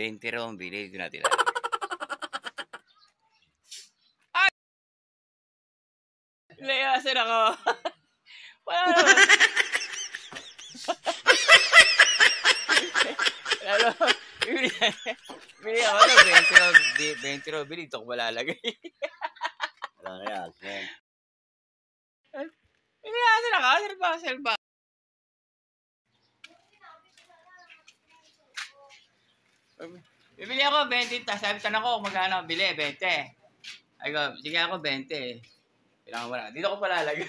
20 raw ang bili. Ito natin lang. Ay! Layasan ako. Wala naman. Lalo, bili ako na 20 raw bili. Ito ko malalagay. Wala na yan. Layasan ako. Selba. Bibili ako 20, sabi tanong ko magkano bili 20. Ay ko, sige ako 20. Kailangan mo na. Dito ko pala lagay.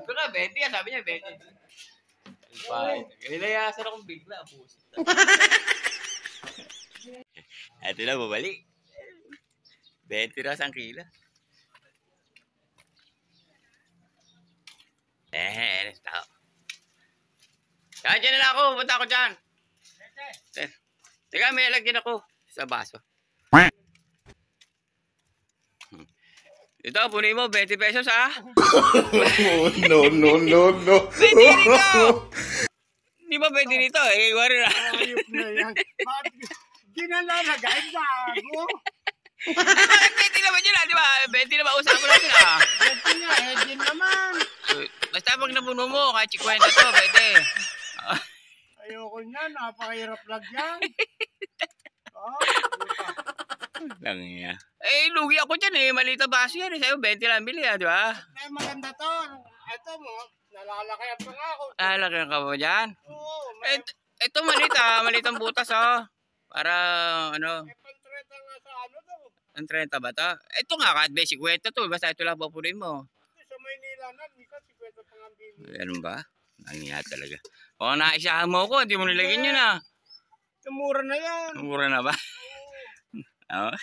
Ito na 20 yan, sabi niya 20. Nilayasan akong bigla, pusit. Ito na bumalik. 20 ras ang kilo. Tao. Kaya dyan na lang ako, punta ako dyan. Teka, may lagyan ako sa baso. Ito, punin mo, 20 pesos ha? No. Pwede dito! Di ba pwede dito? Eh, wari na. Ayop na yan. Bakit ginalalagay bago? Bakit 20 naman yun ha? Di ba? 20 naman usapan natin ha? Ito nga, din naman. Basta pag napuno mo, kahit 50 to, pwede. Ayoko niyan, napakahirap lagyan. Lang niya. Eh, lugi ako dyan eh. Maliit na baso yan eh. Sa'yo, 20 lang bili ha, di ba? Ay, maganda to. Ito mo, nalalakayan pa nga ako. Lagyan ka ba dyan? Oo. Ito maliit ha. Maliit ang butas ha. Para ano. May pantreta nga sa ano to. Ang 30 ba ito? Ito nga, kahit basic 50 to. Basta ito lang papunin mo. Sa Maynila na, Mika, 50 pang ang bili. Ganun ba? Nangyayat talaga. O, naisahan mo ko. Hindi mo nilagyan yun ha. Mura na yan. Mura na ba? Oo.